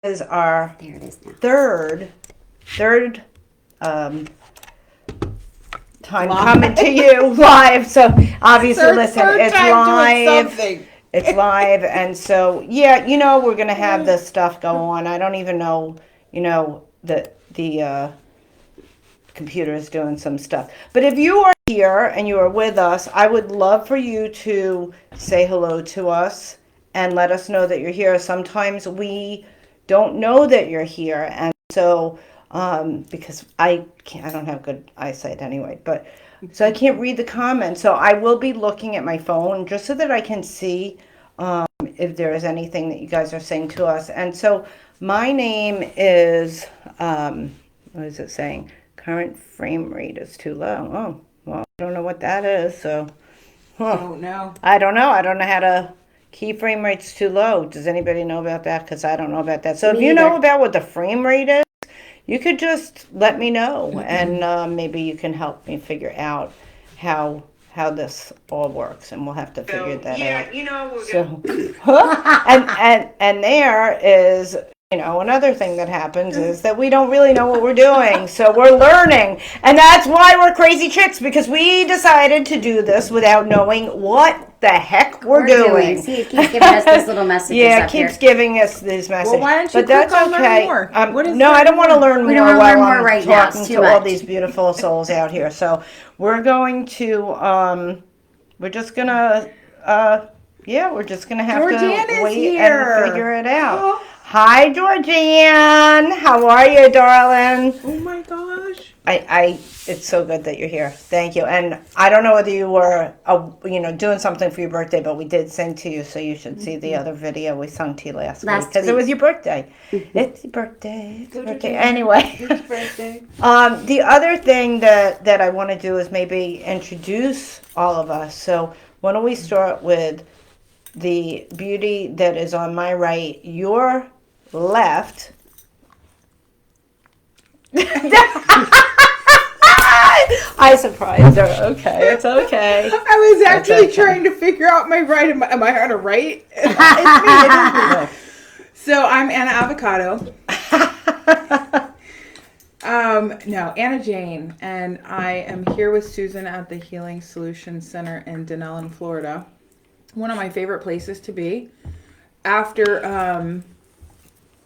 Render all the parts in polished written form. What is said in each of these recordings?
is our There it is now. third time coming to you live. So obviously, listen, it's live. It's live, and so yeah, we're gonna have this stuff go on. I don't even know, the computer is doing some stuff. But if you are here and you are with us, I would love for you to say hello to us and let us know that you're here. Sometimes we don't know that you're here, and so because I don't have good eyesight anyway, but so I can't read the comments. So I will be looking at my phone just so that I can see if there is anything that you guys are saying to us. And so my name is what is it saying? Current frame rate is too low. Oh, well, I don't know what that is. So, Don't know. I don't know. I don't know how to. Key frame rate's too low. Does anybody know about that? Because I don't know about that. So if you know about what the frame rate is, you could just let me know, and maybe you can help me figure out how this all works, and we'll have to figure that out. Yeah, we're so, and there is. Another thing that happens is that we don't really know what we're doing, so we're learning. And that's why we're crazy chicks, because we decided to do this without knowing what the heck we're doing. See, it keeps giving us these little messages. Yeah, it keeps giving us these messages. Well, why don't you but that's okay. More? No, I don't want to learn more while I'm right talking to all these beautiful souls out here. So we're going to, we're just going to, we're just going to have to wait and figure it out. Oh. Hi, Georgianne. How are you, darling? Oh my gosh. It's so good that you're here. Thank you. And I don't know whether you were, doing something for your birthday, but we did sing to you, so you should see the other video we sung to you last week because it was your birthday. It's your birthday. It's your birthday. Anyway. It's birthday. The other thing that I want to do is maybe introduce all of us. So why don't we start with the beauty that is on my right, your left. I surprised her. Okay, it's okay. I was actually trying to figure out my right. Am I on a right? It's me. So I'm Anna Avocado. No, Anna Jane, and I am here with Susan at the Healing Solutions Center in Denellen, Florida. One of my favorite places to be. After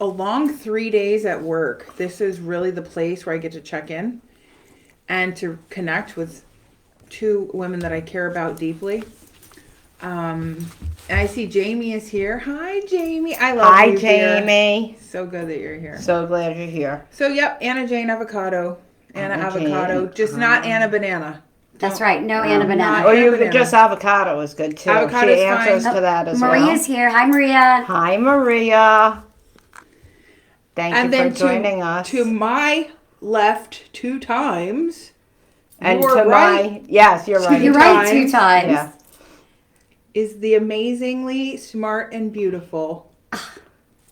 a long 3 days at work, this is really the place where I get to check in and to connect with two women that I care about deeply. And I see Jamie is here. Hi, Jamie. I love you. Hi, Jamie. Here. So good that you're here. So glad you're here. So, yep, Anna Jane Avocado. Anna Avocado. Jane. Just not Anna Banana. That's right. No Anna Banana. Or you could just avocado is good too. Avocado's she answers fine. to that as Maria's here. Hi, Maria. Hi, Maria. Thank you for joining us. To my left 2 times. And to right. Yes, you're right. You're right 2 times. Yeah. Is the amazingly smart and beautiful. Beth.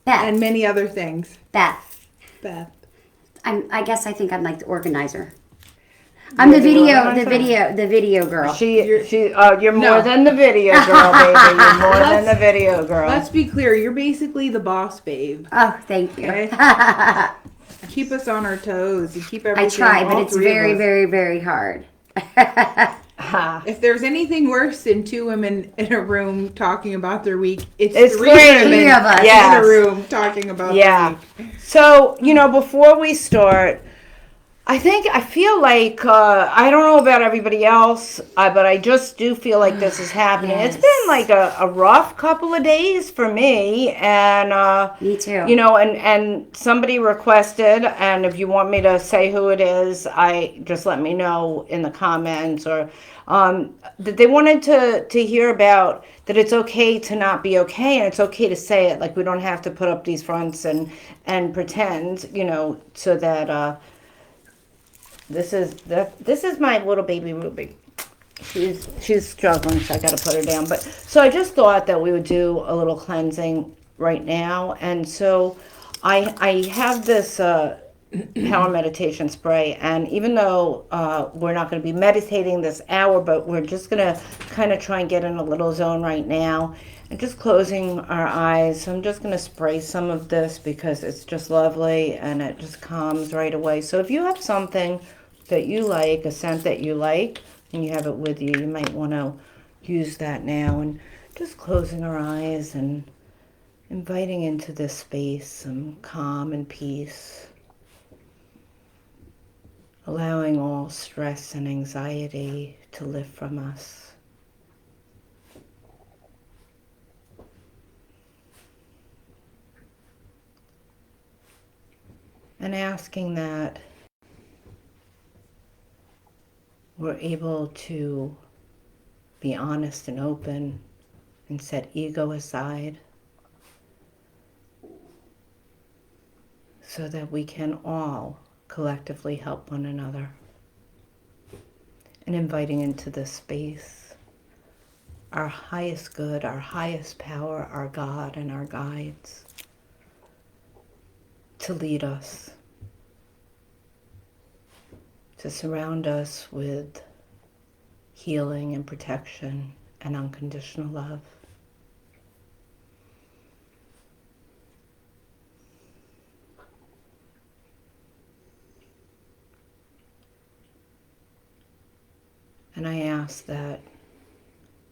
And many other things. Beth. I guess I think I'm like the organizer. I'm the video girl. You're more than the video girl, baby. You're more than the video girl. Let's be clear. You're basically the boss, babe. Oh, thank you. Okay? Keep us on our toes. You keep everything. I try, but it's very, very, very hard. If there's anything worse than 2 women in a room talking about their week, it's 3 of us in a room talking about their week. So, before we start, I feel like, I don't know about everybody else, but I just do feel like this is happening. Yes. It's been like a rough couple of days for me. And, me too. And somebody requested, and if you want me to say who it is, just let me know in the comments, or that they wanted to hear about that it's okay to not be okay, and it's okay to say it. Like, we don't have to put up these fronts and pretend, so that, this is my little baby Ruby. She's struggling, so I got to put her down. But so I just thought that we would do a little cleansing right now, and so I have this power meditation spray, and even though we're not going to be meditating this hour, but we're just going to kind of try and get in a little zone right now. And just closing our eyes. I'm just going to spray some of this because it's just lovely and it just calms right away. So if you have something that you like, a scent that you like, and you have it with you, you might want to use that now. And just closing our eyes and inviting into this space some calm and peace. Allowing all stress and anxiety to lift from us. And asking that we're able to be honest and open and set ego aside so that we can all collectively help one another. And inviting into this space our highest good, our highest power, our God and our guides to lead us, to surround us with healing and protection and unconditional love. And I ask that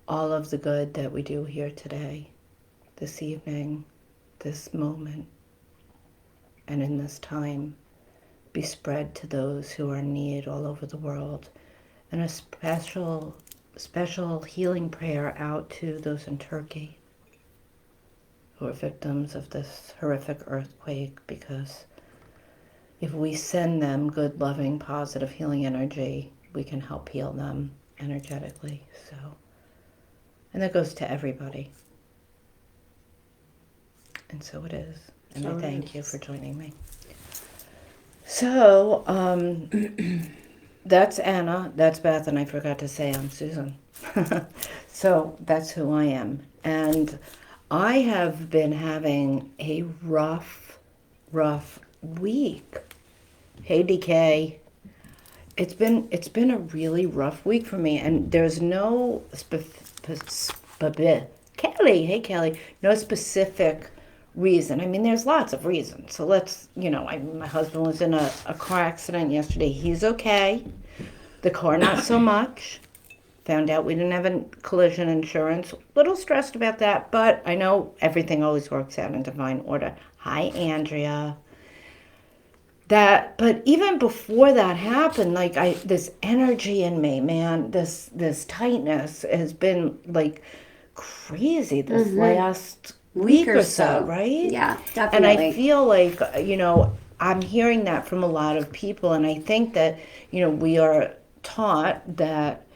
all of the good that we do here today, this evening, this moment, and in this time, be spread to those who are in need all over the world. And a special healing prayer out to those in Turkey who are victims of this horrific earthquake, because if we send them good, loving, positive healing energy, we can help heal them energetically. So, and that goes to everybody. And so it is. And I thank you for joining me. So, that's Anna, that's Beth, and I forgot to say I'm Susan. So that's who I am. And I have been having a rough week. Hey, DK. It's been a really rough week for me, and there's no Kelly, hey Kelly, no specific reason. I mean, there's lots of reasons. So let's, my husband was in a car accident yesterday. He's okay. The car, not so much. Found out we didn't have a collision insurance. Little stressed about that, but I know everything always works out in divine order. Hi, Andrea. But even before that happened, like this energy in me, man, this tightness has been like crazy this last week or so, right? Yeah, definitely. And I feel like, I'm hearing that from a lot of people, and I think that, we are taught that,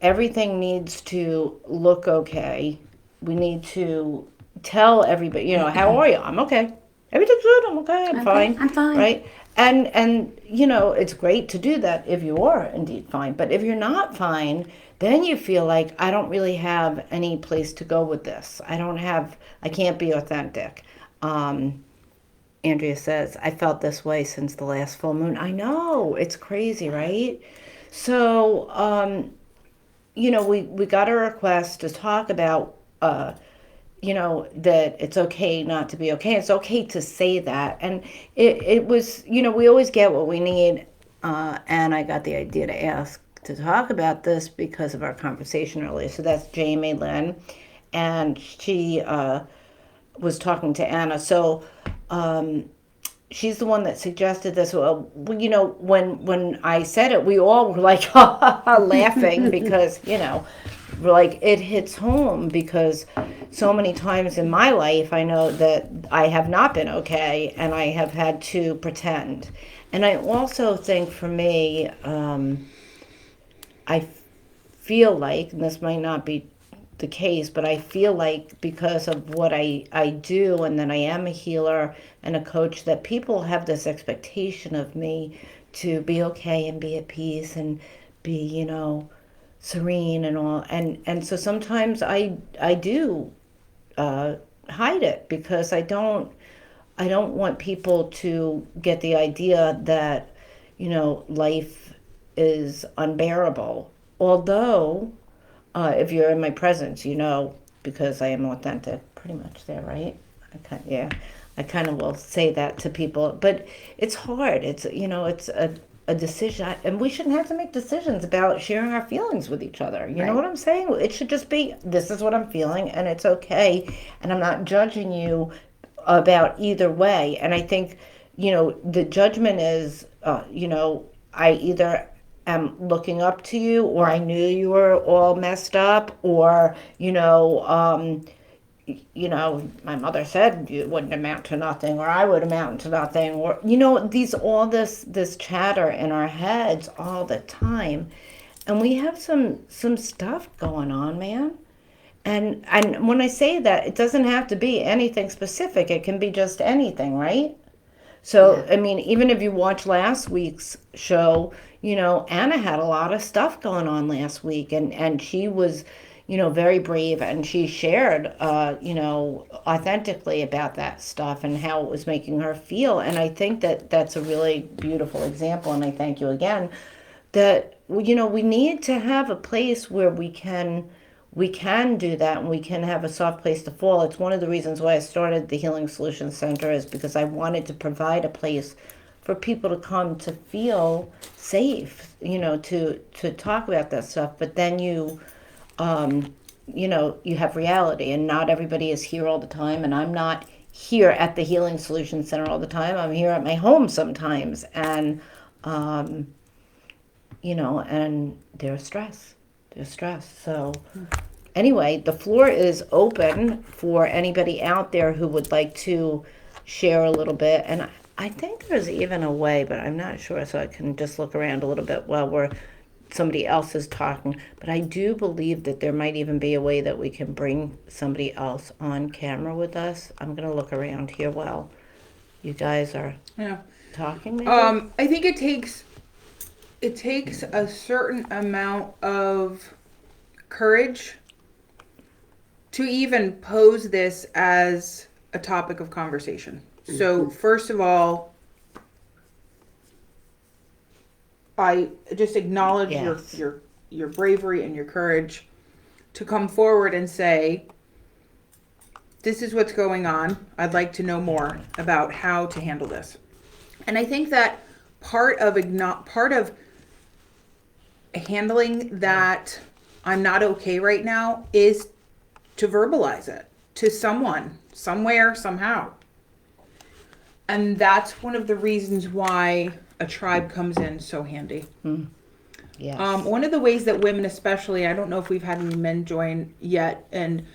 everything needs to look okay. We need to tell everybody, how are you? I'm okay. Everything's good. I'm okay. I'm fine. I'm fine. Right? And it's great to do that if you are indeed fine. But if you're not fine, then you feel like I don't really have any place to go with this. I can't be authentic. Andrea says, I felt this way since the last full moon. I know, it's crazy, right? So, we got a request to talk about, that it's okay not to be okay. It's okay to say that. And it was, we always get what we need. And I got the idea to ask to talk about this because of our conversation earlier. So that's Jamie Lynn. And she was talking to Anna. So she's the one that suggested this. Well, when I said it, we all were like laughing because, we're like, it hits home because so many times in my life, I know that I have not been okay and I have had to pretend. And I also think for me, I feel like, and this might not be the case, but I feel like because of what I do, and then I am a healer and a coach, that people have this expectation of me to be okay and be at peace and be, serene and all. And so sometimes I do hide it because I don't want people to get the idea that, life is unbearable. Although, if you're in my presence, because I am authentic. Pretty much there, right? I kind of will say that to people, but it's hard. It's a decision, and we shouldn't have to make decisions about sharing our feelings with each other. You know what I'm saying? It should just be, this is what I'm feeling, and it's okay, and I'm not judging you about either way. And I think, the judgment is, I either am looking up to you, or I knew you were all messed up, or, my mother said you wouldn't amount to nothing, or I would amount to nothing, or this chatter in our heads all the time, and we have some stuff going on, man. And when I say that, it doesn't have to be anything specific. It can be just anything, right? So, I mean, even if you watch last week's show, Anna had a lot of stuff going on last week, and she was, very brave, and she shared, authentically about that stuff and how it was making her feel. And I think that that's a really beautiful example. And I thank you again that, we need to have a place where we can do that, and we can have a soft place to fall. It's one of the reasons why I started the Healing Solutions Center, is because I wanted to provide a place for people to come to feel safe, to talk about that stuff. But then you have reality, and not everybody is here all the time, and I'm not here at the Healing Solutions Center all the time. I'm here at my home sometimes, and and there's stress. So anyway, the floor is open for anybody out there who would like to share a little bit. And I think there's even a way, but I'm not sure, so I can just look around a little bit while somebody else is talking. But I do believe that there might even be a way that we can bring somebody else on camera with us. I'm going to look around here while you guys are talking. Maybe? I think it takes a certain amount of courage to even pose this as a topic of conversation. Mm-hmm. So first of all, I just acknowledge your bravery and your courage to come forward and say, this is what's going on. I'd like to know more about how to handle this. And I think that part of handling that I'm not okay right now is to verbalize it to someone, somewhere, somehow. And that's one of the reasons why a tribe comes in so handy. Yes. One of the ways that women especially, I don't know if we've had any men join yet, and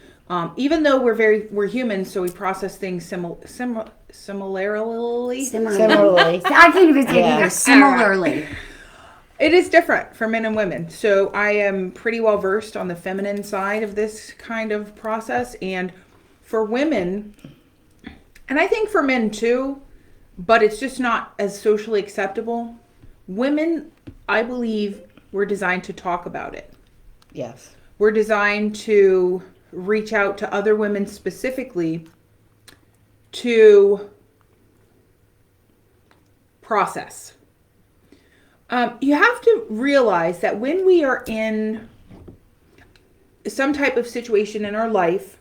even though we're humans, so we process things similarly. Similarly. I can't even say it either. Similarly. It is different for men and women. So I am pretty well versed on the feminine side of this kind of process. And for women, and I think for men too, but it's just not as socially acceptable. Women, I believe, were designed to talk about it. Yes. We're designed to reach out to other women specifically to process. You have to realize that when we are in some type of situation in our life,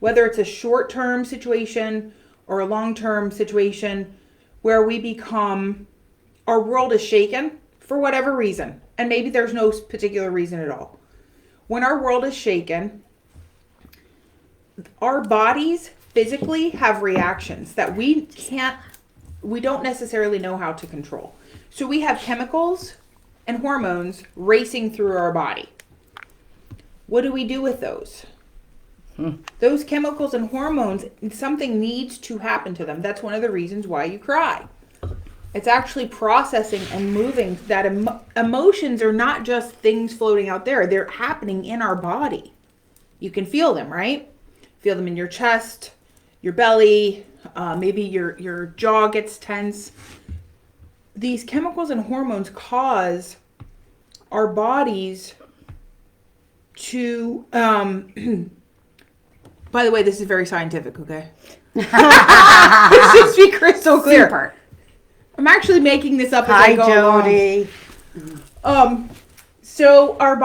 whether it's a short-term situation or a long-term situation where our world is shaken for whatever reason, and maybe there's no particular reason at all. When our world is shaken, our bodies physically have reactions that we don't necessarily know how to control. So we have chemicals and hormones racing through our body. What do we do with those? Those chemicals and hormones, something needs to happen to them. That's one of the reasons why you cry. It's actually processing and moving. That emotions are not just things floating out there. They're happening in our body. You can feel them, right? Feel them in your chest, your belly, maybe your jaw gets tense. These chemicals and hormones cause our bodies to, by the way, this is very scientific, okay? Let's just be crystal clear. Super. I'm actually making this up as I go Jody. along. So our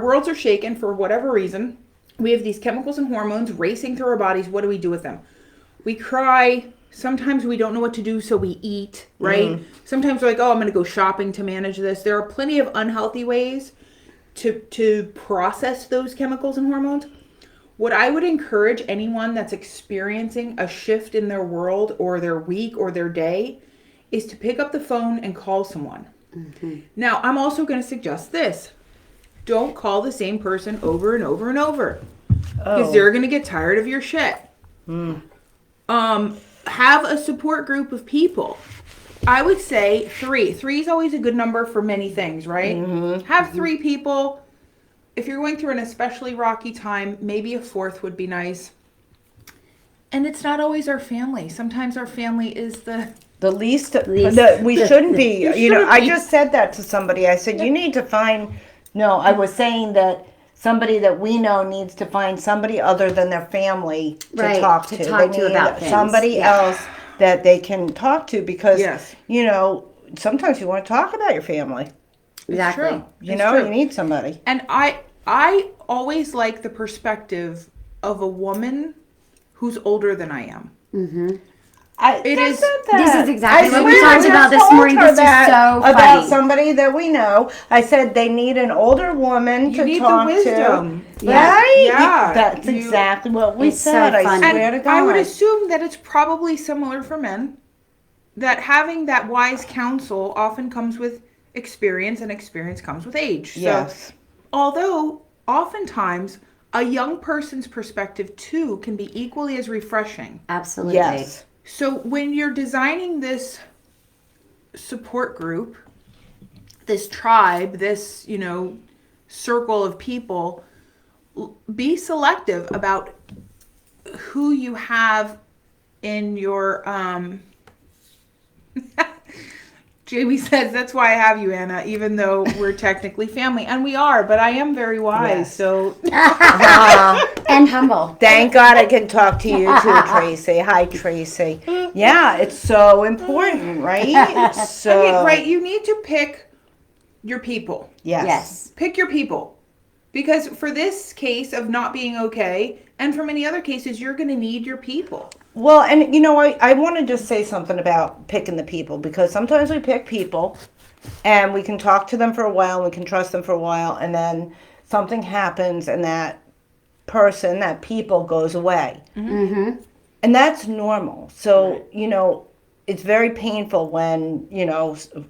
worlds are shaken for whatever reason. We have these chemicals and hormones racing through our bodies. What do we do with them? We cry. Sometimes we don't know what to do, so we eat, right? Sometimes we're like, oh, I'm going to go shopping to manage this. There are plenty of unhealthy ways to process those chemicals and hormones. What I would encourage anyone that's experiencing a shift in their world or their week or their day is to pick up the phone and call someone. Now, I'm also going to suggest this. Don't call the same person over and over and over, because they're going to get tired of your shit. Have a support group of people. I would say 3. 3 is always a good number for many things, right? Have 3 people. If you're going through an especially rocky time, maybe a 4th would be nice. And it's not always our family. Sometimes our family is the least. We shouldn't be. I just said that to somebody. I said, you need to find. No, I was saying that somebody that we know needs to find somebody other than their family to talk to. They need about things. somebody else that they can talk to, because sometimes you want to talk about your family. Exactly. True. You need somebody. And I always like the perspective of a woman who's older than I am. This is exactly what we talked about this morning. This is so funny. About somebody that we know. I said they need an older woman to talk to. You need the wisdom. Right? Yeah. That's exactly what we It's so said. I funny. swear to God. I would assume that it's probably similar for men. That having that wise counsel often comes with experience, and experience comes with age. Yes. So, although oftentimes a young person's perspective too can be equally as refreshing. Absolutely. Yes. So when you're designing this support group, this tribe, this, circle of people, be selective about who you have in your, Jamie says, that's why I have you, Anna, even though we're technically family. And we are, but I am very wise, Yes. so. And humble. Thank God I can talk to you too, Tracy. Hi, Tracy. Yeah, it's so important, right? So, Right, you need to pick your people. Yes. Pick your people. Because for this case of not being okay, and for many other cases, you're going to need your people. Well, and I want to just say something about picking the people, because sometimes we pick people and we can talk to them for a while and we can trust them for a while, and then something happens and that person, that people goes away. And that's normal. So, it's very painful when,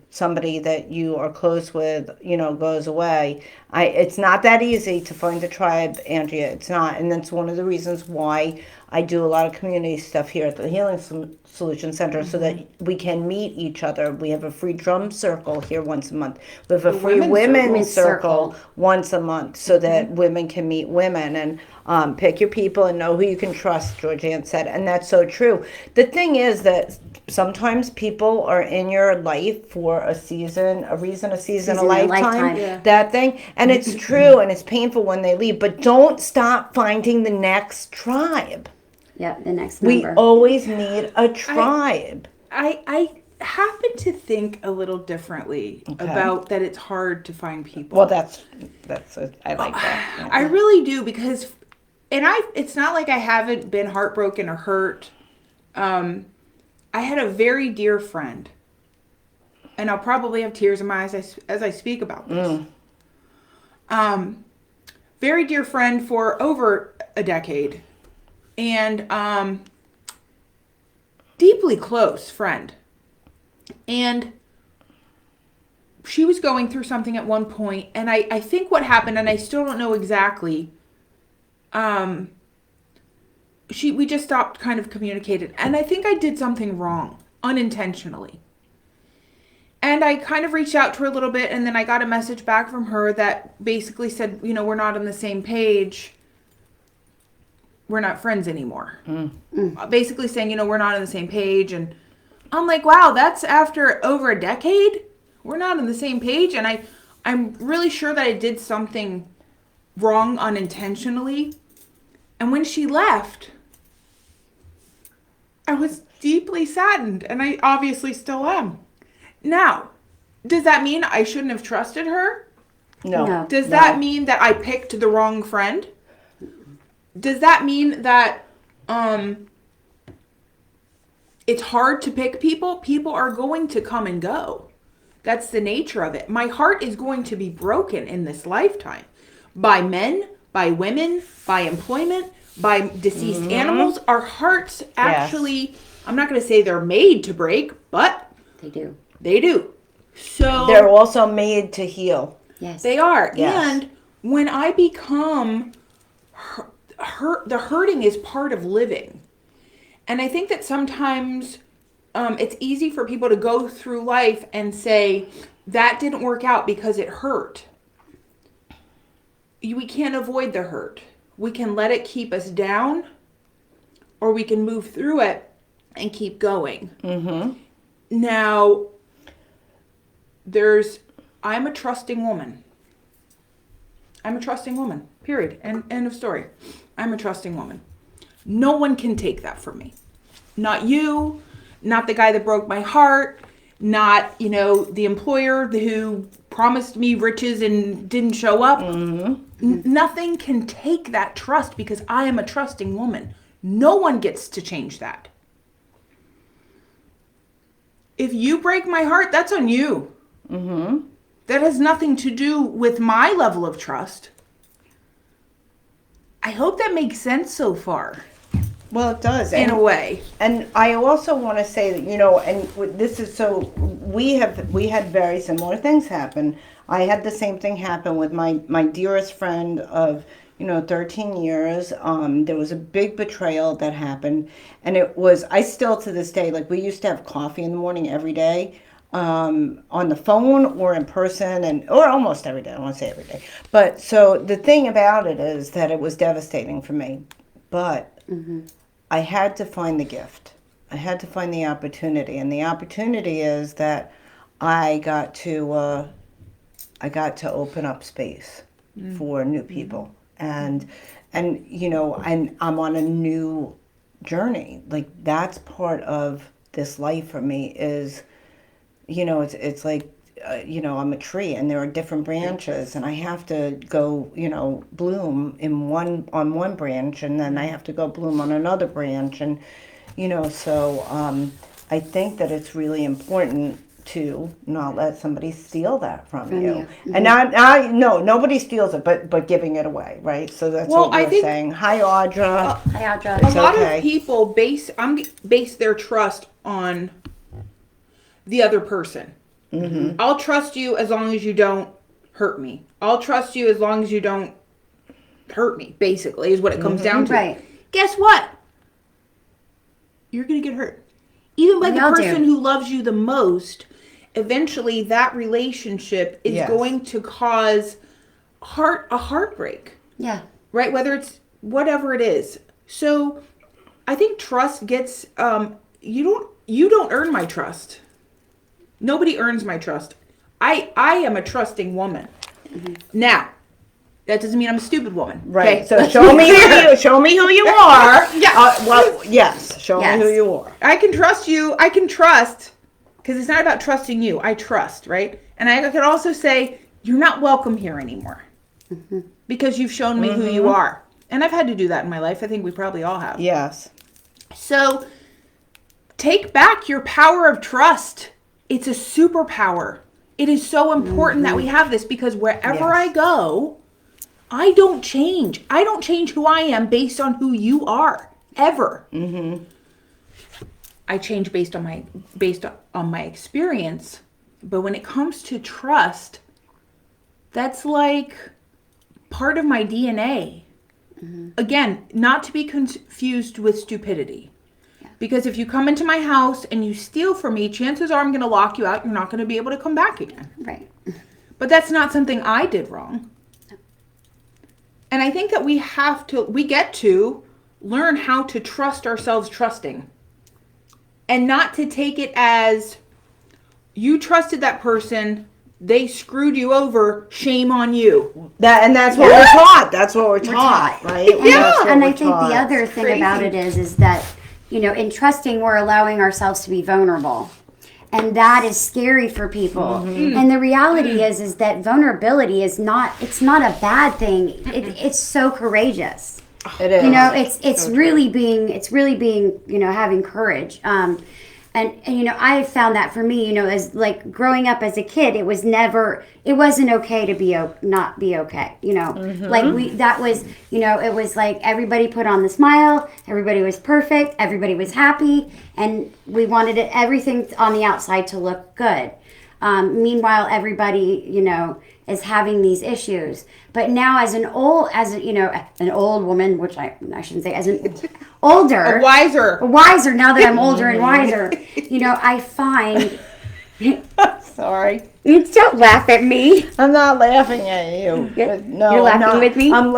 somebody that you are close with, goes away. It's not that easy to find a tribe, Andrea. It's not. And that's one of the reasons why I do a lot of community stuff here at the Healing Solution Center, so that we can meet each other. We have a free drum circle here once a month. We have a free women's circle once a month, so that women can meet women. And pick your people and know who you can trust, Georgianne said. And that's so true. The thing is that sometimes people are in your life for a season, a lifetime. That thing. And it's true, and it's painful when they leave. But don't stop finding the next tribe. Yep, the next member. We always need a tribe. I happen to think a little differently about that it's hard to find people. Well, I like that. Yeah. I really do, because, it's not like I haven't been heartbroken or hurt. I had a very dear friend, and I'll probably have tears in my eyes as I speak about this. Very dear friend for over a decade, and deeply close friend. And she was going through something at one point, and I think what happened, and I still don't know exactly, we just stopped kind of communicating. And I think I did something wrong, unintentionally. And I kind of reached out to her a little bit, and then I got a message back from her that basically said, we're not on the same page. We're not friends anymore. Basically saying, we're not on the same page. And I'm like, wow, that's after over a decade? We're not on the same page? And I'm really sure that I did something wrong unintentionally. And when she left, I was deeply saddened, and I obviously still am. Now, does that mean I shouldn't have trusted her? No. Does that mean that I picked the wrong friend? does that mean that it's hard to pick people? People are going to come and go. That's the nature of it. My heart is going to be broken in this lifetime by men, by women, by employment, by deceased animals. Our hearts actually, I'm not going to say they're made to break, but They do. they do. So They're also made to heal. Yes. they are. Yes. And when I become hurt, the hurting is part of living. And I think that sometimes it's easy for people to go through life and say, that didn't work out because it hurt. We can't avoid the hurt. We can let it keep us down, or we can move through it and keep going. Mm-hmm. Now, I'm a trusting woman. I'm a trusting woman, period. End of story. I'm a trusting woman. No one can take that from me. Not you, not the guy that broke my heart, not, the employer who promised me riches and didn't show up. Nothing can take that trust because I am a trusting woman. No one gets to change that. If you break my heart, that's on you. That has nothing to do with my level of trust. I hope that makes sense so far. Well, it does. In a way. And I also want to say that, and this is we had very similar things happen. I had the same thing happen with my dearest friend of, 13 years. There was a big betrayal that happened. And I still to this day, we used to have coffee in the morning every day, on the phone or in person, or almost every day. I don't want to say every day. But so the thing about it is that it was devastating for me. But I had to find the gift. I had to find the opportunity. And the opportunity is that I got to open up space for new people. And I'm on a new journey. That's part of this life for me is, it's like, I'm a tree and there are different branches and I have to go, bloom on one branch and then I have to go bloom on another branch. And, so I think that it's really important to not let somebody steal that from you. And no, nobody steals it, but giving it away, right? So that's what we're saying. Hi, Audra. Hi, Audra. A lot of people base their trust on the other person. I'll trust you as long as you don't hurt me. I'll trust you as long as you don't hurt me, basically, is what it comes down to. Right. Guess what? You're going to get hurt. Even by the person who loves you the most, eventually that relationship is going to cause a heartbreak. Yeah. Right? Whether it's whatever it is. So I think trust gets, you don't earn my trust. Nobody earns my trust. I am a trusting woman. Now, that doesn't mean I'm a stupid woman. Right. Okay? So show me who you are. Yes. Show me who you are. I can trust you. I can trust because it's not about trusting you. I trust, right? And I could also say you're not welcome here anymore because you've shown me who you are. And I've had to do that in my life. I think we probably all have. Yes. So take back your power of trust. It's a superpower. It is so important that we have this because wherever I go, I don't change. I don't change who I am based on who you are, ever. I change based on my experience. But when it comes to trust, that's like part of my DNA. Again, not to be confused with stupidity. Because if you come into my house and you steal from me, chances are I'm going to lock you out. You're not going to be able to come back again. Right. But that's not something I did wrong. And I think that we get to learn how to trust ourselves trusting. And not to take it as you trusted that person, they screwed you over, shame on you. That's what we're taught. That's what we're taught, right? And I think the other thing about it is that in trusting, we're allowing ourselves to be vulnerable. And that is scary for people. And the reality is that vulnerability it's not a bad thing. It's so courageous. It is. You know, it's really being, you know, having courage. And you know, I found that for me, you know, as like growing up as a kid, it wasn't okay to be not be okay. You know, that was, you know, it was like everybody put on the smile, everybody was perfect, everybody was happy, and we wanted everything on the outside to look good. Meanwhile, everybody, you know, is having these issues. But now, you know, an old woman, which I shouldn't say, as an older, wiser. Now that I'm older and wiser, you know, I find. Sorry. You don't laugh at me. I'm not laughing at you. But no, You're laughing I'm not. with me? I'm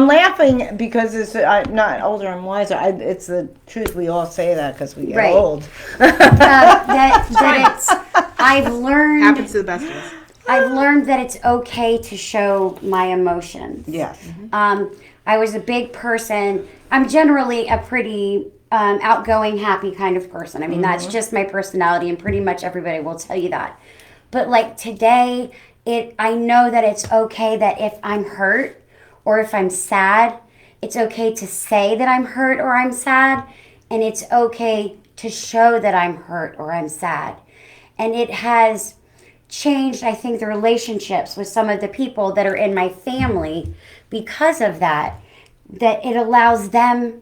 laughing because I'm not older and wiser. It's the truth. We all say that because we get Right. old. I've learned. Happens to the best of us. I've learned that it's okay to show my emotions. Yes. I was a big person. I'm generally a pretty outgoing, happy kind of person. I mean, that's just my personality, and pretty much everybody will tell you that. But like today, I know that it's okay that if I'm hurt or if I'm sad, it's okay to say that I'm hurt or I'm sad, and it's okay to show that I'm hurt or I'm sad. And it has changed, I think, the relationships with some of the people that are in my family because of that it allows them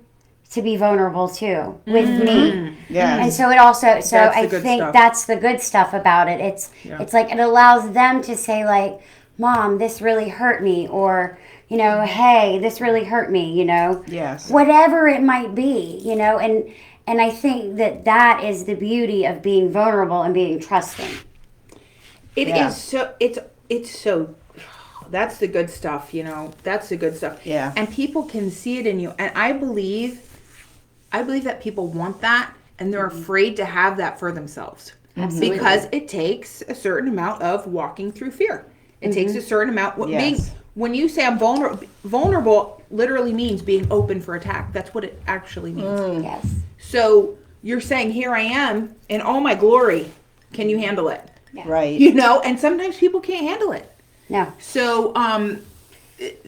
to be vulnerable too with me. Yes. And so it also, I think stuff. that's the good stuff about it. It's like it allows them to say like, Mom, this really hurt me, or, you know, hey, this really hurt me, you know. Yes. Whatever it might be, you know, and I think that is the beauty of being vulnerable and being trusting. It is so. It's so. That's the good stuff, you know. That's the good stuff. Yeah. And people can see it in you, and I believe that people want that, and they're afraid to have that for themselves. Absolutely. Because it takes a certain amount of walking through fear. It takes a certain amount. Yes. When you say I'm vulnerable literally means being open for attack. That's what it actually means. Yes. So you're saying, here I am in all my glory. Can you handle it? Yeah. Right. You know, and sometimes people can't handle it. No. So,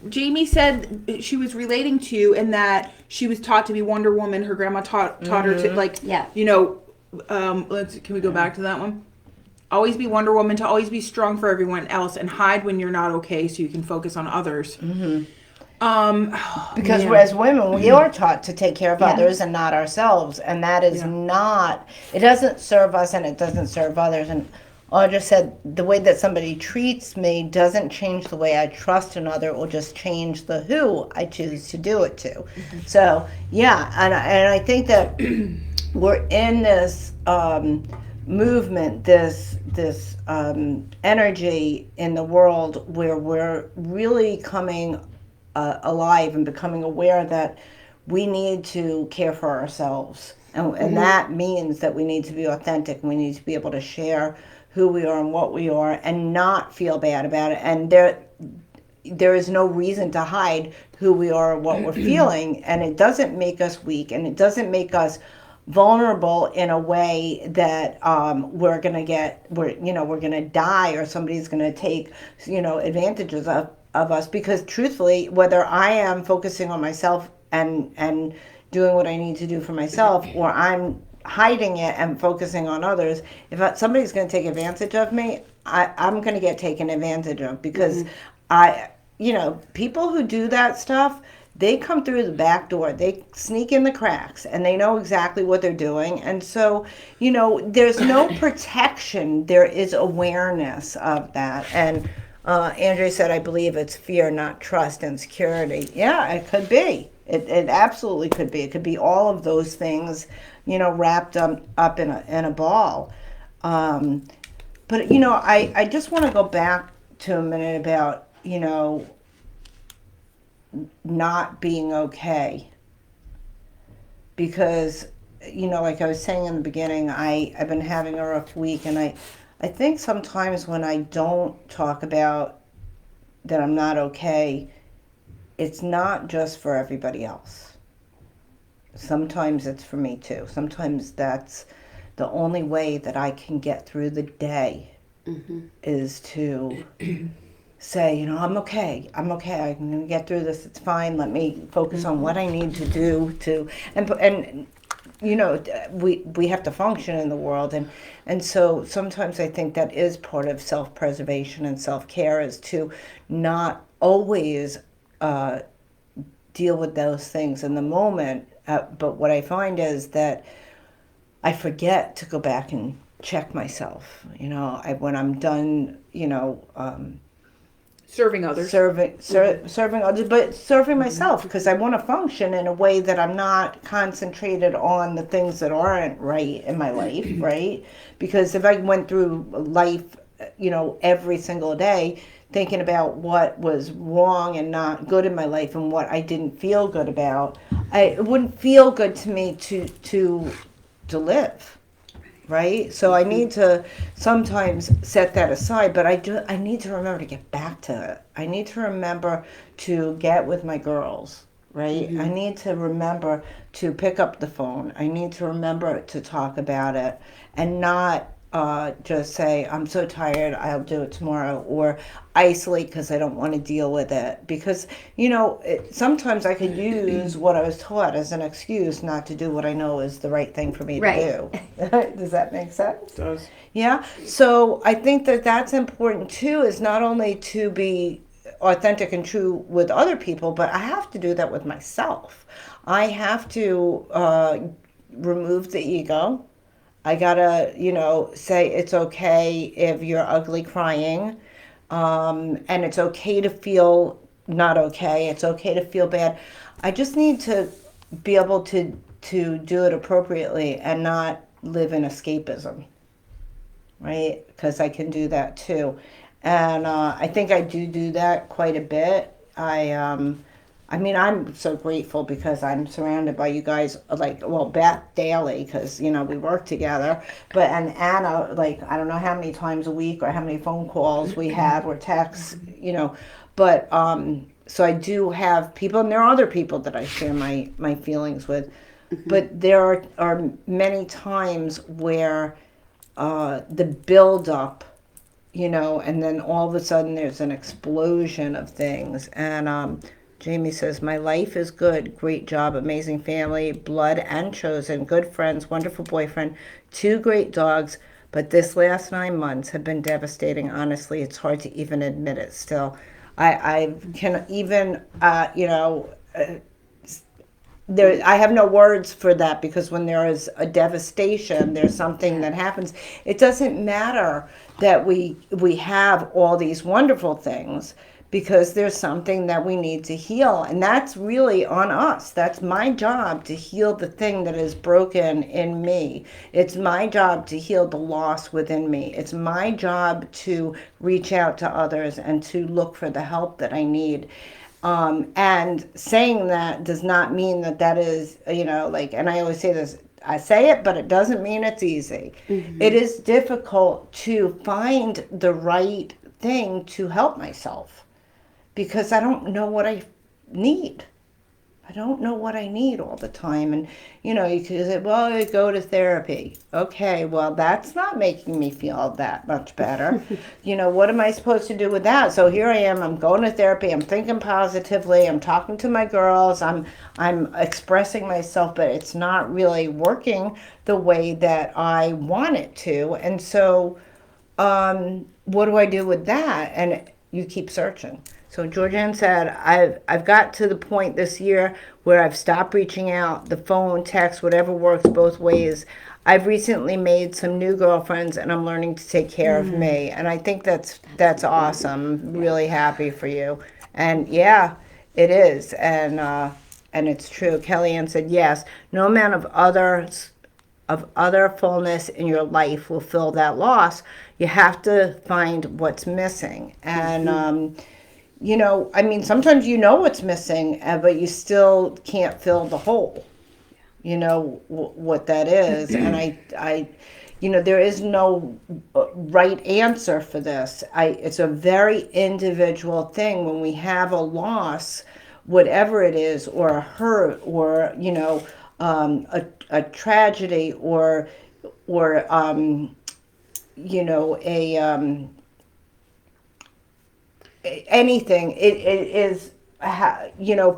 Jamie said she was relating to, and that she was taught to be Wonder Woman. Her grandma taught her to, like, Yeah. you know, can we go back to that one? Always be Wonder Woman, to always be strong for everyone else, and hide when you're not okay so you can focus on others. Because as women, we are taught to take care of others and not ourselves. And that is not, it doesn't serve us and it doesn't serve others. And Audra said, the way that somebody treats me doesn't change the way I trust another. It will just change the who I choose to do it to. So, yeah, and I think that we're in this movement, this energy in the world where we're really coming alive and becoming aware that we need to care for ourselves. And that means that we need to be authentic, and we need to be able to share who we are and what we are and not feel bad about it. And there is no reason to hide who we are and what we're feeling. And it doesn't make us weak, and it doesn't make us vulnerable in a way that we're going to die, or somebody's going to take, advantages of us. Because truthfully, whether I am focusing on myself and doing what I need to do for myself, or I'm hiding it and focusing on others, if somebody's going to take advantage of me, I'm going to get taken advantage of. Because people who do that stuff, they come through the back door, they sneak in the cracks, and they know exactly what they're doing. And so, there's no protection, there is awareness of that. And Andrea said, I believe it's fear, not trust and security. Yeah, it could be. It absolutely could be. It could be all of those things, wrapped up in a ball. But I just want to go back to a minute about, not being okay. Because, like I was saying in the beginning, I've been having a rough week, and I think sometimes when I don't talk about that I'm not okay, it's not just for everybody else. Sometimes it's for me too. Sometimes that's the only way that I can get through the day, is to say, I'm okay. I'm okay. I'm going to get through this. It's fine. Let me focus on what I need to do to, and we have to function in the world, and so sometimes I think that is part of self-preservation and self-care is to not always deal with those things in the moment. But what I find is that I forget to go back and check myself. When I'm done, Serving others. serving others, but serving myself because I want to function in a way that I'm not concentrated on the things that aren't right in my life, right? Because if I went through life, every single day thinking about what was wrong and not good in my life and what I didn't feel good about, it wouldn't feel good to me to live, right? So I need to sometimes set that aside, but I need to remember to get back to it. I need to remember to get with my girls, right? I need to remember to pick up the phone. I need to remember to talk about it and not just say, I'm so tired, I'll do it tomorrow, or isolate because I don't want to deal with it. Because, sometimes I could use what I was taught as an excuse not to do what I know is the right thing for me to Right. do. Does that make sense? Does. Yeah. So I think that that's important too, is not only to be authentic and true with other people, but I have to do that with myself. I have to remove the ego. I gotta, say it's okay if you're ugly crying, and it's okay to feel not okay. It's okay to feel bad. I just need to be able to do it appropriately and not live in escapism, right? Because I can do that too, and I think I do that quite a bit. I mean, I'm so grateful because I'm surrounded by you guys, like, well, Beth daily, because, we work together. But, and Anna, like, I don't know how many times a week or how many phone calls we have or texts, But, so I do have people, and there are other people that I share my feelings with. But there are many times where the buildup, and then all of a sudden there's an explosion of things. And Jamie says, my life is good. Great job. Amazing family. Blood and chosen. Good friends. Wonderful boyfriend. 2 great dogs. But this last 9 months have been devastating. Honestly, it's hard to even admit it still. I can even, I have no words for that, because when there is a devastation, there's something that happens. It doesn't matter that we have all these wonderful things, because there's something that we need to heal, and that's really on us. That's my job to heal the thing that is broken in me. It's my job to heal the loss within me. It's my job to reach out to others and to look for the help that I need. And saying that does not mean that is, and I always say this, I say it, but it doesn't mean it's easy. It is difficult to find the right thing to help myself, because I don't know what I need. I don't know what I need all the time. And, you could say, well, you go to therapy. Okay, well, that's not making me feel that much better. What am I supposed to do with that? So here I am, I'm going to therapy, I'm thinking positively, I'm talking to my girls, I'm expressing myself, but it's not really working the way that I want it to. And so, what do I do with that? And you keep searching. So Georgianne said, I've got to the point this year where I've stopped reaching out, the phone, text, whatever works both ways. I've recently made some new girlfriends, and I'm learning to take care of me. And I think that's awesome. I'm really happy for you. And yeah, it is. And it's true. Kellyanne said, yes, no amount of other fullness in your life will fill that loss. You have to find what's missing. And I mean, sometimes what's missing, but you still can't fill the hole. What that is. And there is no right answer for this. It's a very individual thing. When we have a loss, whatever it is, or a hurt, or a tragedy, or a anything. It is,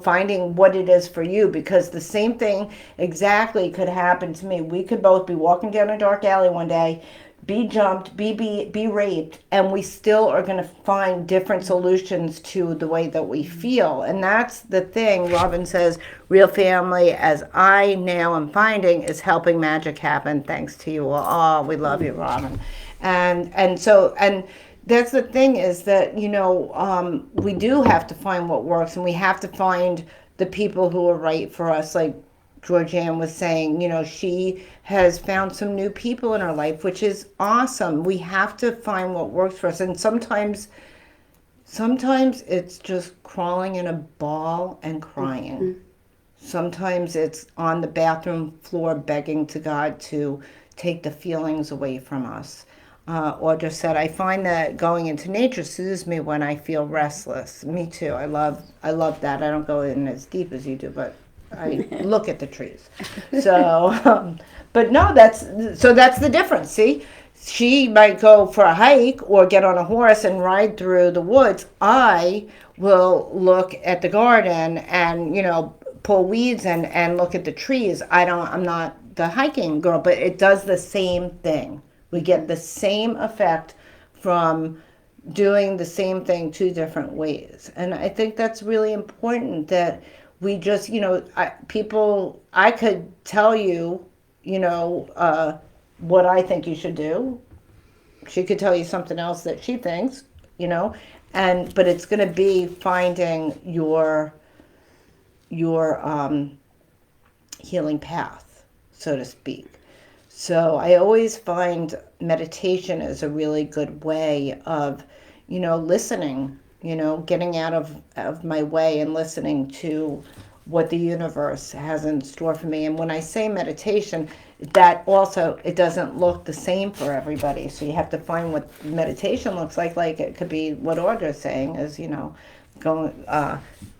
finding what it is for you, because the same thing exactly could happen to me. We could both be walking down a dark alley one day, be jumped, be raped, and we still are going to find different solutions to the way that we feel. And that's the thing. Robin says, real family, as I now am finding, is helping magic happen thanks to you all. Oh, we love you, Robin. And that's the thing, is that we do have to find what works, and we have to find the people who are right for us. Like Georgianne was saying, she has found some new people in her life, which is awesome. We have to find what works for us. And sometimes it's just crawling in a ball and crying. Sometimes it's on the bathroom floor begging to God to take the feelings away from us. Audra said, I find that going into nature soothes me when I feel restless. Me too. I love that. I don't go in as deep as you do, but I look at the trees. So, but no, that's the difference. See, she might go for a hike or get on a horse and ride through the woods. I will look at the garden and, pull weeds and look at the trees. I'm not the hiking girl, but it does the same thing. We get the same effect from doing the same thing two different ways. And I think that's really important, that we just, I could tell you, what I think you should do. She could tell you something else that she thinks, but it's going to be finding your healing path, so to speak. So I always find meditation is a really good way of, listening, getting out of my way and listening to what the universe has in store for me. And when I say meditation, that also, it doesn't look the same for everybody. So you have to find what meditation looks like. Like it could be what Audra's saying is, going,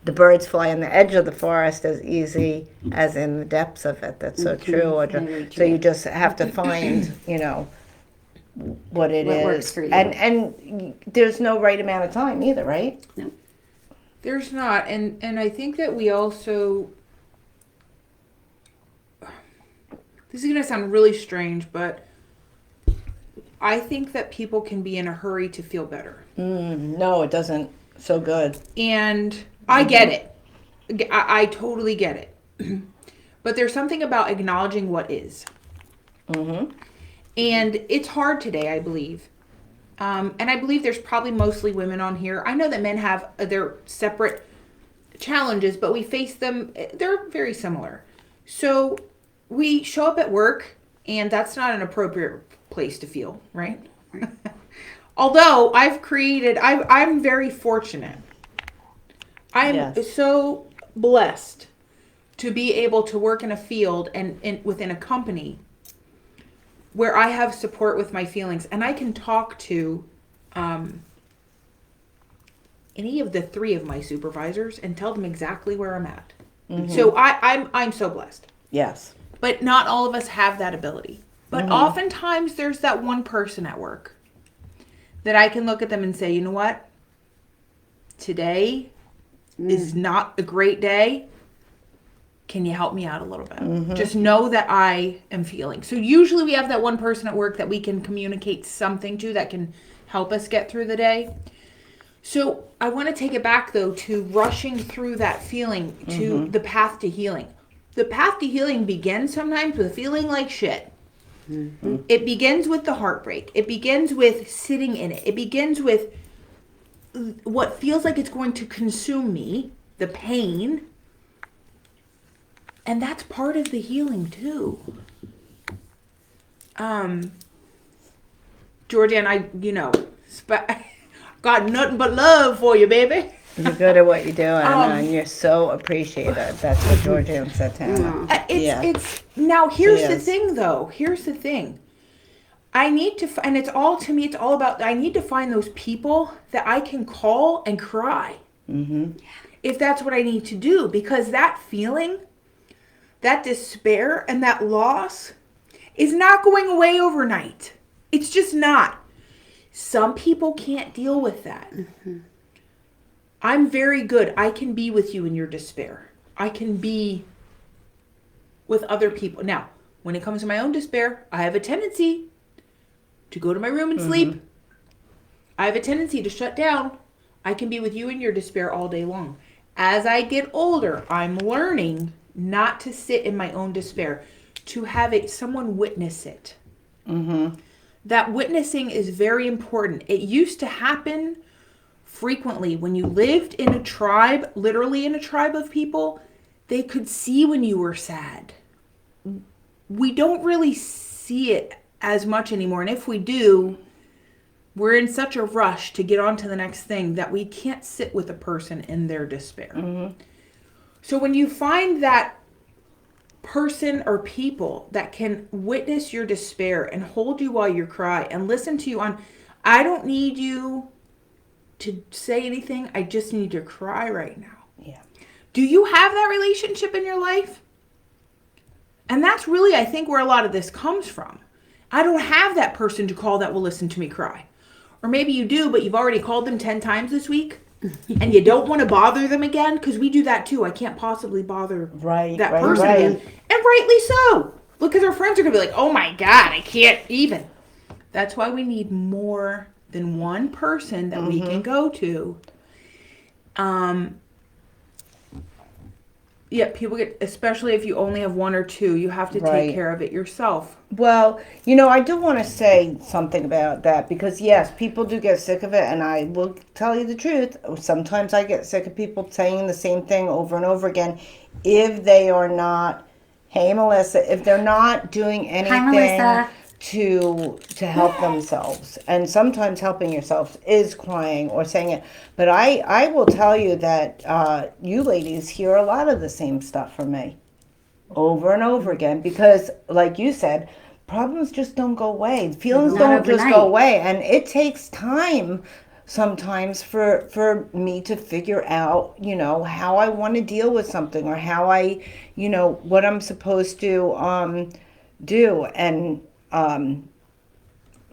the birds fly on the edge of the forest as easy as in the depths of it. That's so true, Audra. So you just have to find, what it What is. works for you. And there's no right amount of time either, right? No. There's not. And I think that we also, this is going to sound really strange, but I think that people can be in a hurry to feel better. No, it doesn't. So good. And I get it. I totally get it. But there's something about acknowledging what is. Mm-hmm. And it's hard today, I believe. And I believe there's probably mostly women on here. I know that men have their separate challenges, but we face them. They're very similar. So we show up at work, and that's not an appropriate place to feel, right? Although I'm very fortunate. I'm so blessed to be able to work in a field and within a company where I have support with my feelings, and I can talk to any of the three of my supervisors and tell them exactly where I'm at. Mm-hmm. So I'm so blessed. Yes. But not all of us have that ability. But oftentimes there's that one person at work that I can look at them and say, you know what? Today is not a great day. Can you help me out a little bit? Mm-hmm. Just know that I am feeling. So usually we have that one person at work that we can communicate something to that can help us get through the day. So I want to take it back, though, to rushing through that feeling to the path to healing. The path to healing begins sometimes with feeling like shit. Mm-hmm. It begins with the heartbreak. It begins with sitting in it. It begins with what feels like it's going to consume me, the pain. And that's part of the healing too. Georgianne, got nothing but love for you, baby. You're good at what you do, Anna, and you're so appreciated. That's what Georgianne said to Anna. It's now. Here's the thing, though. Here's the thing. I need to, and it's all to me. It's all about. I need to find those people that I can call and cry, if that's what I need to do, because that feeling, that despair, and that loss is not going away overnight. It's just not. Some people can't deal with that. I'm very good. I can be with you in your despair. I can be with other people. Now, when it comes to my own despair, I have a tendency to go to my room and sleep. I have a tendency to shut down. I can be with you in your despair all day long. As I get older, I'm learning not to sit in my own despair, to have someone witness it. That witnessing is very important. It used to happen frequently when you lived in a tribe, literally in a tribe of people. They could see when you were sad. We don't really see it as much anymore. And if we do, we're in such a rush to get on to the next thing that we can't sit with a person in their despair. So when you find that person or people that can witness your despair and hold you while you cry and listen to you I don't need you to say anything. I just need to cry right now. Yeah. Do you have that relationship in your life? And that's really, I think, where a lot of this comes from. I don't have that person to call that will listen to me cry. Or maybe you do, but you've already called them 10 times this week and you don't want to bother them again, because we do that too. I can't possibly bother that person again. And rightly so. Because our friends are going to be like, oh my God, I can't even. That's why we need more than one person that we can go to. Yeah, people get, especially if you only have one or two, you have to take care of it yourself. Well, I do want to say something about that, because yes, people do get sick of it, and I will tell you the truth. Sometimes I get sick of people saying the same thing over and over again if they are not, hey Melissa, if they're not doing anything to help themselves. And sometimes helping yourself is crying or saying it. But I will tell you that you ladies hear a lot of the same stuff from me over and over again, because like you said, problems just don't go away. Feelings don't just go away. And it takes time sometimes for me to figure out, how I want to deal with something, or how I, what I'm supposed to do. And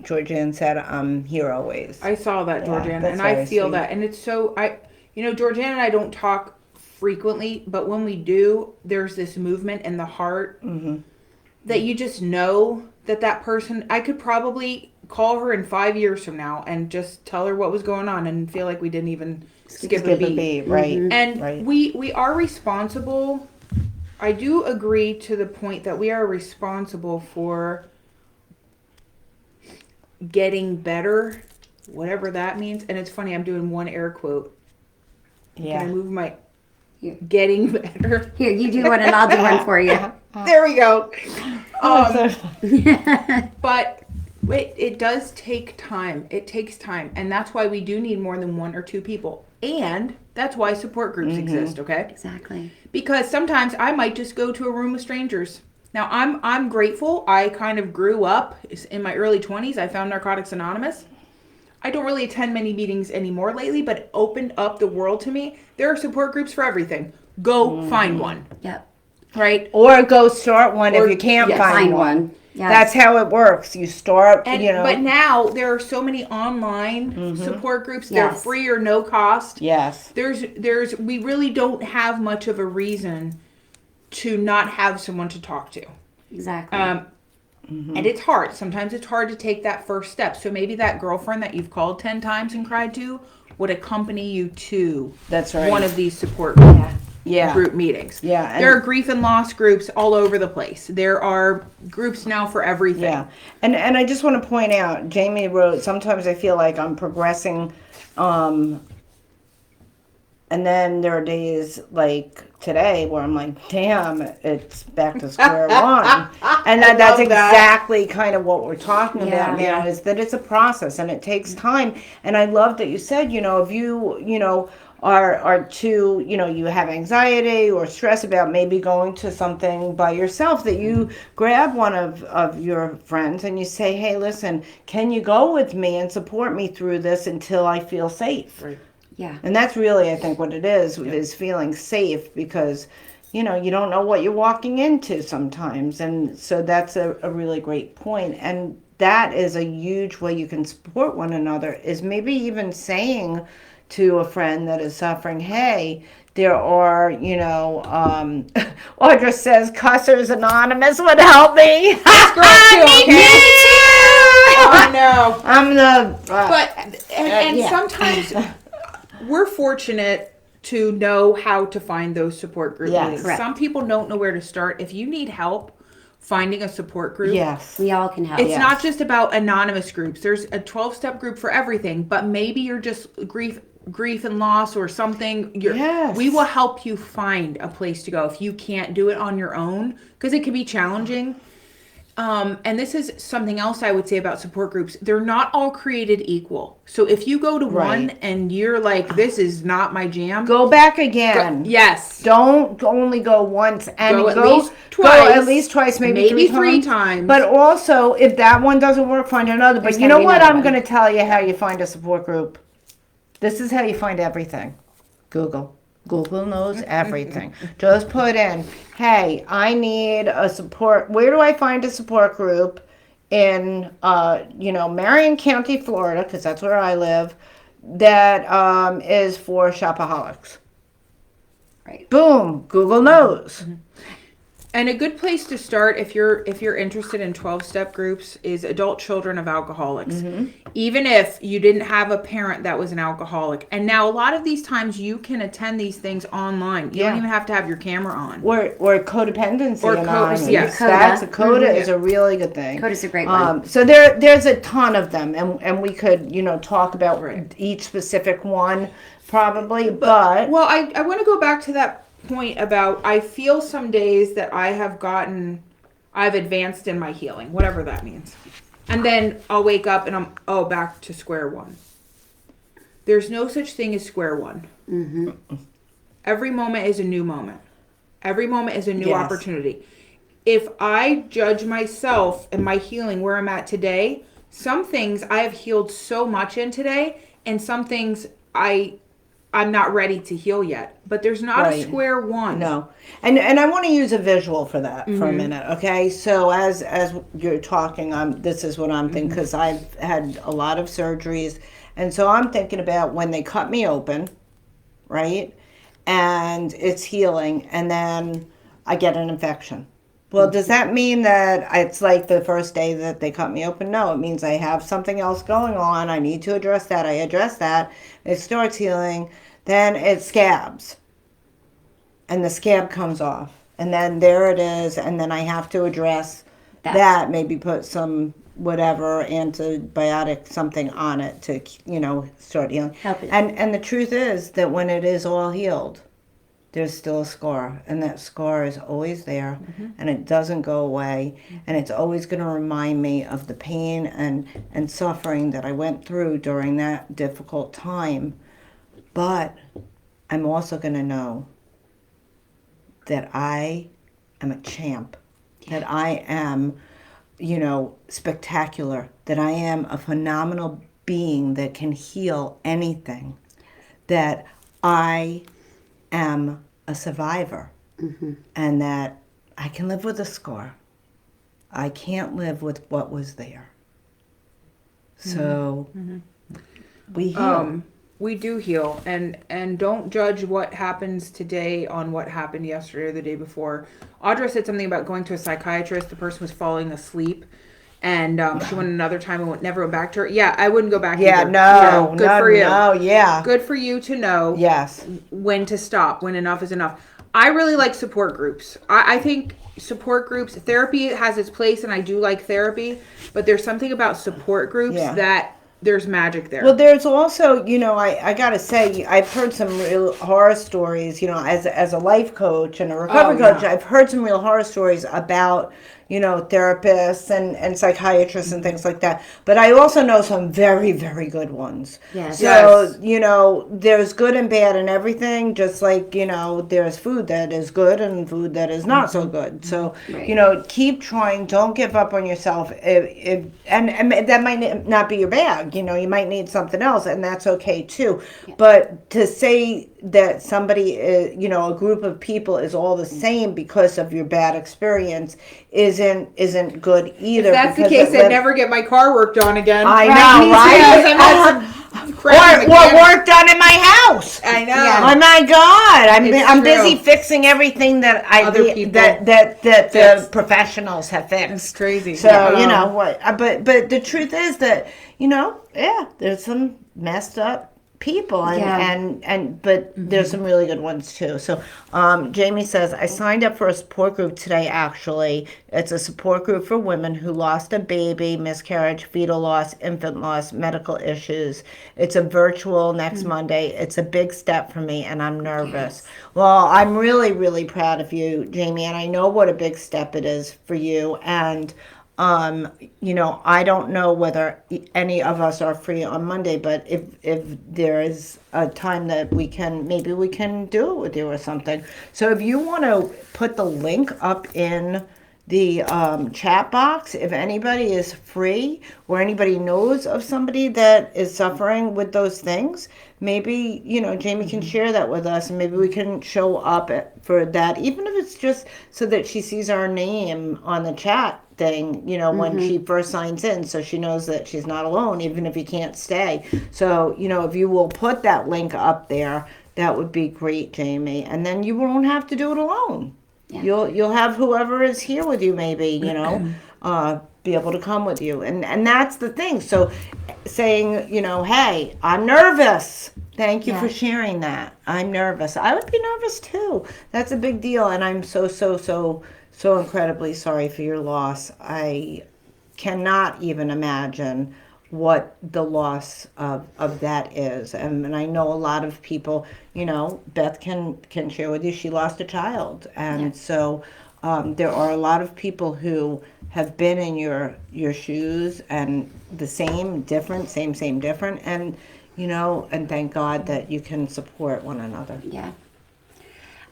Georgianne said, I'm here always. I saw that, Georgianne, and I feel sweet. That. And it's so, Georgianne and I don't talk frequently, but when we do, there's this movement in the heart that you just know that person, I could probably call her in 5 years from now and just tell her what was going on and feel like we didn't even skip a beat. Right. And we are responsible. I do agree to the point that we are responsible for getting better, whatever that means. And it's funny, I'm doing one air quote. Yeah. Can I move my getting better? Here, you do one and I'll do one for you. There we go. But it does take time. It takes time. And that's why we do need more than one or two people. And that's why support groups exist, okay? Exactly. Because sometimes I might just go to a room with strangers. Now, I'm grateful. I kind of grew up in my early 20s. I found Narcotics Anonymous. I don't really attend many meetings anymore lately, but it opened up the world to me. There are support groups for everything. Go find one. Yep. Right? Or go start one if you can't find one. Yes. That's how it works. You start, But now there are so many online support groups. They're free or no cost. Yes. We really don't have much of a reason to not have someone to talk to. Exactly. And it's hard. Sometimes it's hard to take that first step. So maybe that girlfriend that you've called 10 times and cried to would accompany you to one of these support group meetings. Yeah. There are grief and loss groups all over the place. There are groups now for everything. Yeah. And I just want to point out, Jamie wrote, sometimes I feel like I'm progressing, and then there are days like today where I'm like, damn, it's back to square one. And that's exactly kind of what we're talking about now, is that it's a process and it takes time. And I love that you said, if you, are too, you have anxiety or stress about maybe going to something by yourself, that you grab one of your friends and you say, hey, listen, can you go with me and support me through this until I feel safe? Right. Yeah. And that's really, I think, what it is feeling safe, because, you don't know what you're walking into sometimes. And so that's a really great point. And that is a huge way you can support one another, is maybe even saying to a friend that is suffering, hey, there are, Audra says Cussers Anonymous would help me. This girl too, okay? Oh no. I'm the. And yeah. sometimes we're fortunate to know how to find those support group Yes. meetings. Correct. Some people don't know where to start. If you need help finding a support group, Yes. We all can help. it's Yes. not just about anonymous groups. There's a 12-step group for everything, but maybe you're just grief and loss or something. Yes. We will help you find a place to go if you can't do it on your own, because it can be challenging. And this is something else I would say about support groups. They're not all created equal. So if you go to one Right. and you're like, this is not my jam. Go back again. Yes. Don't only go once and Go at go least Go twice, at least twice, maybe maybe three three times. But also, if that one doesn't work, find another. There's But you gotta know be what? another I'm one. going to tell you how you find a support group. This is how you find everything. Google. Google knows everything. Just put in, hey, I need a support. Where do I find a support group in, Marion County, Florida, because that's where I live, that is for shopaholics. Right. Boom. Google knows. And a good place to start if you're interested in 12-step groups is adult children of alcoholics. Mm-hmm. Even if you didn't have a parent that was an alcoholic. And now a lot of these times you can attend these things online. You Yeah. don't even have to have your camera on. Or codependency Or anonymous. yes. That's a Coda. coda is a really good thing. Coda's a great one. So there's a ton of them, and we could talk about Right. each specific one probably, but Well, I want to go back to that point about I feel some days that I've advanced in my healing, whatever that means. And then I'll wake up and I'm back to square one. There's no such thing as square one. Mm-hmm. Every moment is a new moment. Every moment is a new Yes. opportunity. If I judge myself and my healing where I'm at today, some things I have healed so much in today, and some things I'm not ready to heal yet. But there's not a Right. square one. no. And I want to use a visual for that for a minute, okay? So as you're talking, this is what I'm thinking, because I've had a lot of surgeries, and so I'm thinking about when they cut me open, right? And it's healing, and then I get an infection. Well, does that mean that it's like the first day that they cut me open? No, it means I have something else going on. I need to address that. I address that. It starts healing. Then it scabs. And the scab comes off. And then there it is. And then I have to address that. Maybe put some whatever antibiotic something on it to, start healing. Help it. And the truth is that when it is all healed, there's still a scar, and that scar is always there, and it doesn't go away, and it's always going to remind me of the pain and suffering that I went through during that difficult time. But I'm also going to know that I am a champ, that I am, spectacular, that I am a phenomenal being that can heal anything, that I am a survivor, and that I can live with a scar. I can't live with what was there. So we heal. We do heal, and don't judge what happens today on what happened yesterday or the day before. Audra said something about going to a psychiatrist. The person was falling asleep, and she went another time and never went back to her. Yeah, I wouldn't go back. Yeah, either. no, good no, for you. no, yeah. Good for you to know Yes. when to stop, when enough is enough. I really like support groups. I think support groups, therapy has its place, and I do like therapy, but there's something about support groups that there's magic there. Well, there's also, I got to say, I've heard some real horror stories, as a life coach and a recovery coach, I've heard some real horror stories about, therapists and psychiatrists and things like that. But I also know some very, very good ones. Yes. So, there's good and bad in everything, just like, there's food that is good and food that is not so good. So, keep trying. Don't give up on yourself. And that might not be your bag. You might need something else, and that's okay too. Yeah. But to say that somebody, a group of people is all the same because of your bad experience isn't good either. If that's the case, I'd never get my car worked on again. I know, right? crappy mechanic. work done in my house. I know. Yeah. Oh my God! It's I'm true. busy fixing everything that Other people that the fixed. professionals have fixed. It's crazy. So you know what? But the truth is that there's some messed up people but there's some really good ones too. So Jamie says, I signed up for a support group today. Actually, it's a support group for women who lost a baby, miscarriage, fetal loss, infant loss, medical issues. It's a virtual next Monday. It's a big step for me and I'm nervous. Well, I'm really, really proud of you, Jamie, and I know what a big step it is for you. And I don't know whether any of us are free on Monday, but if there is a time that maybe we can do it with you or something. So if you want to put the link up in the chat box, if anybody is free or anybody knows of somebody that is suffering with those things, maybe Jamie can share that with us, and maybe we can show up for that, even if it's just so that she sees our name on the chat thing, when she first signs in, so she knows that she's not alone, even if you can't stay. So if you will put that link up there, that would be great, Jamie, and then you won't have to do it alone. Yeah. You'll have whoever is here with you, maybe be able to come with you, and that's the thing. So saying, hey, I'm nervous. Thank you for sharing that. I'm nervous. I would be nervous too. That's a big deal, and I'm so incredibly sorry for your loss. I cannot even imagine what the loss of that is. And I know a lot of people, Beth can share with you, she lost a child. And so there are a lot of people who have been in your shoes, and the same, different, same, different. And, and thank God that you can support one another. Yeah.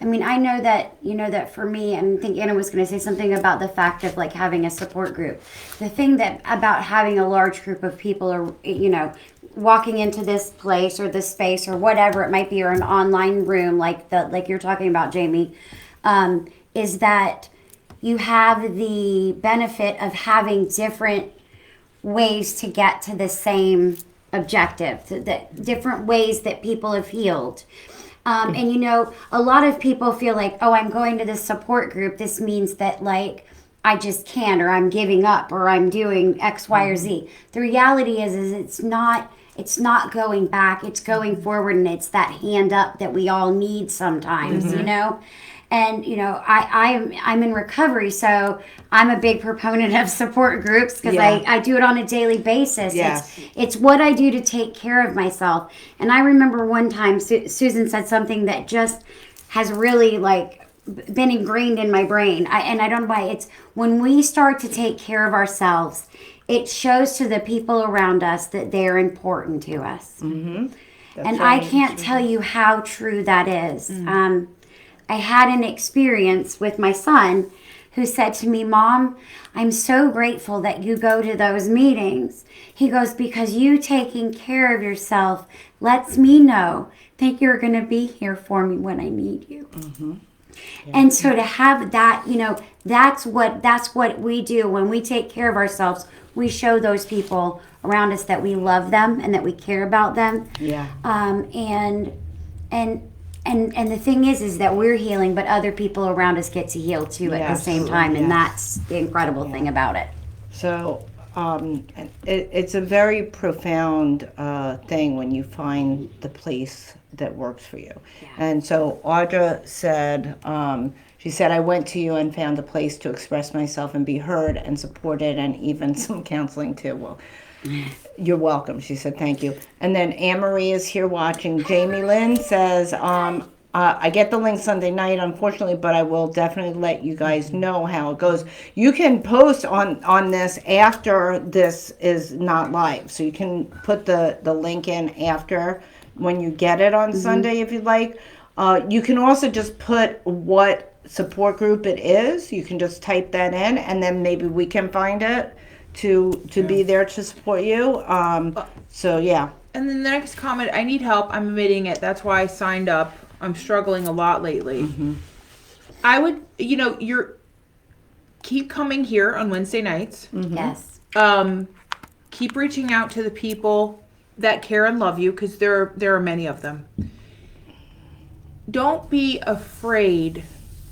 I mean, I know that for me, and I think Anna was going to say something about the fact of like having a support group. The thing that about having a large group of people, or walking into this place or this space or whatever it might be, or an online room like you're talking about, Jamie, is that you have the benefit of having different ways to get to the same objective, the different ways that people have healed. And a lot of people feel like, oh, I'm going to this support group. This means that like I just can't, or I'm giving up, or I'm doing X, Y, or Z. The reality is it's not going back. It's going forward, and it's that hand up that we all need sometimes, And I'm in recovery, so I'm a big proponent of support groups because I do it on a daily basis. Yes. It's what I do to take care of myself. And I remember one time Susan said something that just has really like been ingrained in my brain. I don't know why. It's when we start to take care of ourselves, it shows to the people around us that they're important to us. Mm-hmm. And right. I can't tell you how true that is. Mm-hmm. I had an experience with my son who said to me, Mom, I'm so grateful that you go to those meetings. He goes, because you taking care of yourself lets me know that you're going to be here for me when I need you. Mm-hmm. Yeah. And so to have that, that's what we do when we take care of ourselves. We show those people around us that we love them and that we care about them. Yeah. And the thing is that we're healing, but other people around us get to heal too at the same time, and that's the incredible thing about it. So it's a very profound thing when you find the place that works for you. Yeah. And so Audra said, she said, I went to you and found a place to express myself and be heard and supported, and even some counseling too. Well, you're welcome. She said, thank you. And then Anne-Marie is here watching. Jamie Lynn says, I get the link Sunday night, unfortunately, but I will definitely let you guys know how it goes. You can post on this after this is not live. So you can put the link in after when you get it on Sunday if you'd like. You can also just put what support group it is. You can just type that in, and then maybe we can find it to be there to support you. So yeah. And then the next comment, I need help. I'm admitting it. That's why I signed up. I'm struggling a lot lately. Mm-hmm. I would, keep coming here on Wednesday nights. Mm-hmm. Yes. Keep reaching out to the people that care and love you, because there are many of them. Don't be afraid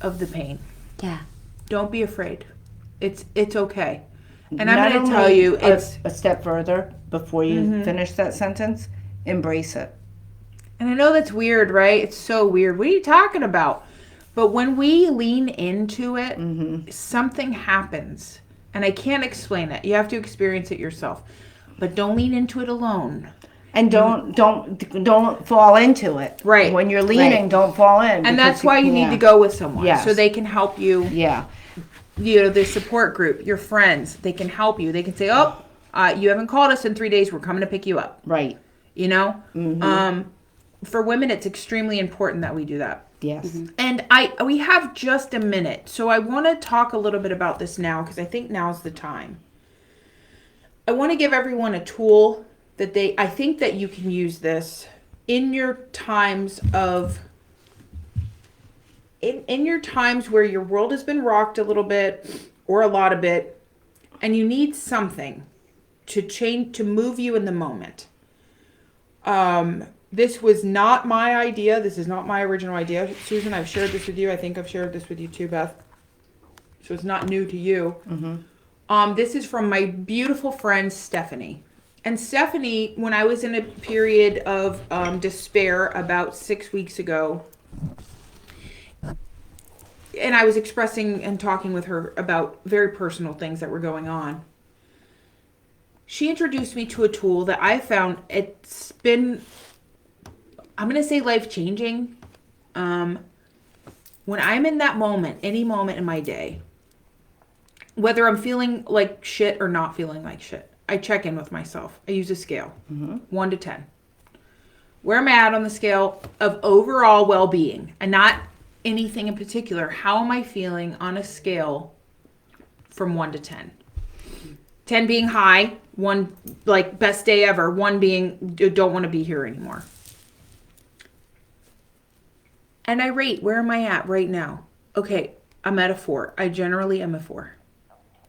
of the pain. Yeah. Don't be afraid. It's okay. And Not I'm going to tell only you, it's a step further before you finish that sentence. Embrace it. and I know that's weird, right? It's so weird. What are you talking about? But when we lean into it, something happens. And I can't explain it. You have to experience it yourself. But don't lean into it alone. And don't fall into it. Right. When you're leaning, Right. don't fall in. And because that's why you need to go with someone. Yes. So they can help you. Yeah. The support group, your friends, they can help you. They can say, you haven't called us in 3 days. We're coming to pick you up. Right. You know? For women, it's extremely important that we do that. Yes. And we have just a minute. So I want to talk a little bit about this now, because I think now's the time. I want to give everyone a tool that I think that you can use this in your times of in your times where your world has been rocked a little bit or a lot of bit, and you need something to change, to move you in the moment. This was not my idea. This is not my original idea. Susan, I've shared this with you. I think I've shared this with you too, Beth. So it's not new to you. This is from my beautiful friend, Stephanie. And Stephanie, when I was in a period of despair about 6 weeks ago, and I was expressing and talking with her about very personal things that were going on, she introduced me to a tool that I found it's been, I'm going to say, life-changing. When I'm in that moment, any moment in my day, whether I'm feeling like shit or not feeling like shit, I check in with myself. I use a scale, 1 to 10. Where am I at on the scale of overall well-being, and not anything in particular? How am I feeling on a scale from 1 to 10? 10 being high, 1 like best day ever, 1 being don't want to be here anymore. And I rate, where am I at right now? Okay, I'm at a 4. I generally am a 4.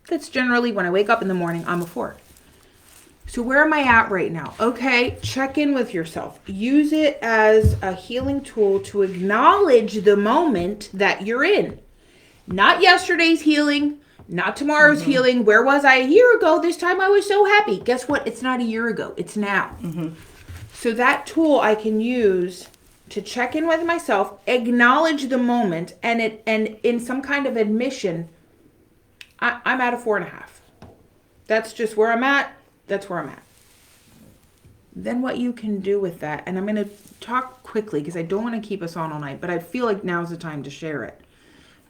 That's generally when I wake up in the morning, I'm a 4. So where am I at right now? Okay, check in with yourself. Use it as a healing tool to acknowledge the moment that you're in. Not yesterday's healing, not tomorrow's healing. Where was I a year ago? This time I was so happy. Guess what? It's not a year ago. It's now. So that tool I can use to check in with myself, acknowledge the moment, and in some kind of admission, I'm at a 4.5. That's just where I'm at. That's where I'm at. Then what you can do with that, and I'm going to talk quickly because I don't want to keep us on all night, but I feel like now's the time to share it.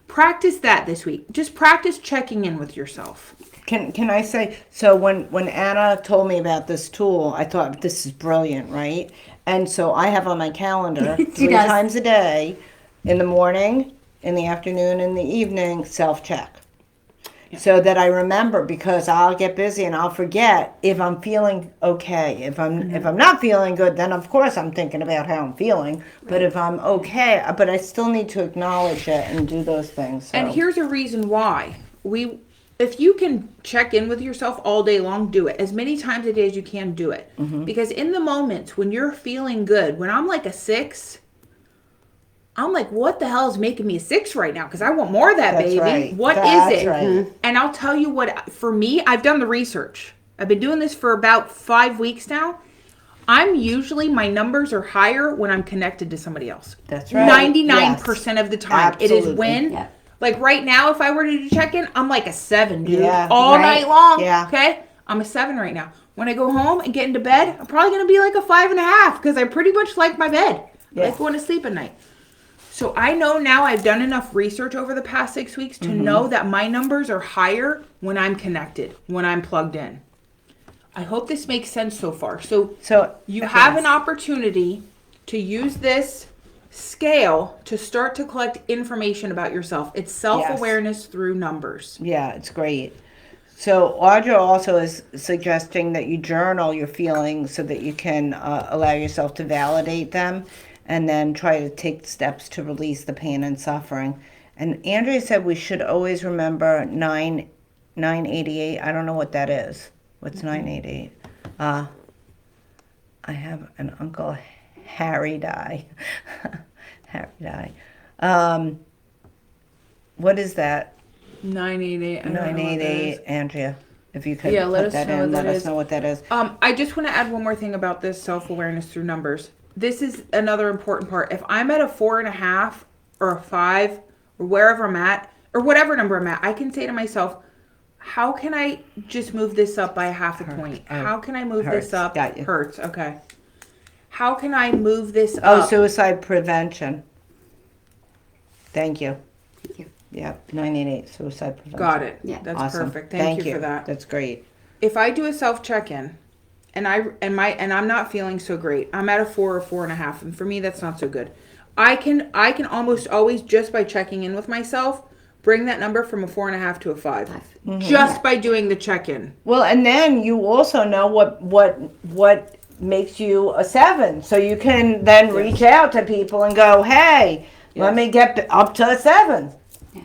Practice that this week. Just practice checking in with yourself. Can I say, so when Anna told me about this tool, I thought, this is brilliant, right? And so I have on my calendar 3 times a day, in the morning, in the afternoon, in the evening, self-check. So that I remember, because I'll get busy and I'll forget if I'm feeling okay. If I'm not feeling good, then of course I'm thinking about how I'm feeling. But if I'm okay, but I still need to acknowledge it and do those things. So. And here's a reason why. If you can check in with yourself all day long, do it. As many times a day as you can, do it. Because in the moments when you're feeling good, when I'm like a 6, I'm like, what the hell is making me a 6 right now? Because I want more of that, That's baby. right. What That's is it? right. And I'll tell you what, for me, I've done the research. I've been doing this for about 5 weeks now. My numbers are higher when I'm connected to somebody else. That's right. 99% of the time. Absolutely. It is when, like right now, if I were to check in, I'm like a 7, dude. Yeah. All night long. Yeah. Okay? I'm a 7 right now. When I go home and get into bed, I'm probably going to be like a 5.5 because I pretty much like my bed. I like going to sleep at night. So I know now, I've done enough research over the past 6 weeks to know that my numbers are higher when I'm connected, when I'm plugged in. I hope this makes sense so far. So you have an opportunity to use this scale to start to collect information about yourself. It's self-awareness through numbers. Yeah, it's great. So Audra also is suggesting that you journal your feelings so that you can allow yourself to validate them, and then try to take steps to release the pain and suffering. And Andrea said we should always remember 988. I don't know what that is. What's 988? I have an Uncle Harry die. Harry die. Um, what is that? 988. I don't know what that 988, is. Andrea. If you could Yeah, let put us that know in, what let that us is. know what that is. I just want to add one more thing about this self-awareness through numbers. This is another important part. If I'm at a 4.5 or a 5 or wherever I'm at, or whatever number I'm at, I can say to myself, how can I just move this up by half a point? Oh, How can I move hurts. this up? Got you. Hurts, okay. How can I move this Oh, up? suicide prevention. Thank you. Thank you. Yep, 988, suicide prevention. Got it. Yeah. That's Awesome. perfect. Thank you for that. That's great. If I do a self check-in and I'm not feeling so great, I'm at a 4 or 4.5, and for me that's not so good. I can almost always, just by checking in with myself, bring that number from a 4.5 to a 5. Just by doing the check-in. Well, and then you also know what makes you a 7, so you can then reach out to people and go, hey, let me get up to a 7. Yeah.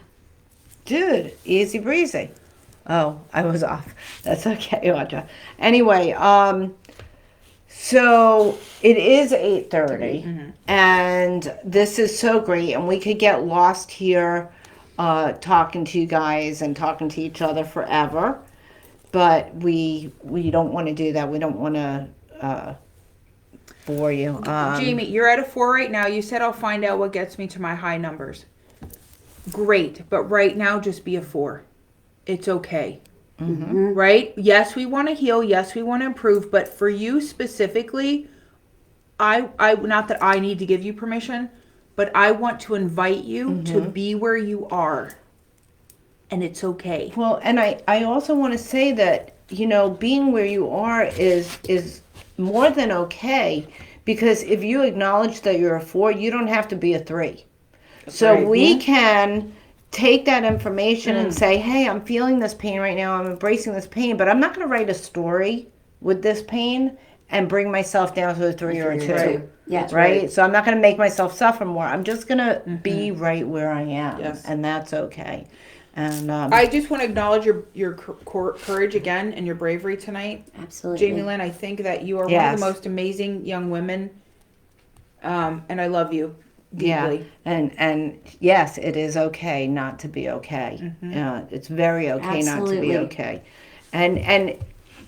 Dude, easy breezy. Oh, I was off. That's okay, Audra. Anyway, so it is 8:30, and this is so great, and we could get lost here talking to you guys and talking to each other forever, but we don't want to do that. We don't want to bore you. Jamie, you're at a 4 right now. You said I'll find out what gets me to my high numbers. Great, but right now just be a 4. It's okay. Right? Yes, we want to heal. Yes, we want to improve. But for you specifically, I not that I need to give you permission, but I want to invite you to be where you are. And it's okay. Well, and I also want to say that, being where you are is more than okay, because if you acknowledge that you're a 4, you don't have to be a 3. So right. we can take that information and say, hey, I'm feeling this pain right now. I'm embracing this pain, but I'm not going to write a story with this pain and bring myself down to a 3 or a 2. Right. Yeah. Right? So I'm not going to make myself suffer more. I'm just going to be right where I am. Yes. And that's okay. And I just want to acknowledge your courage again and your bravery tonight. Absolutely. Jamie Lynn, I think that you are one Yes. of the most amazing young women. And I love you deeply. Yeah, and yes, it is okay not to be okay. It's very okay not to be Absolutely. okay. And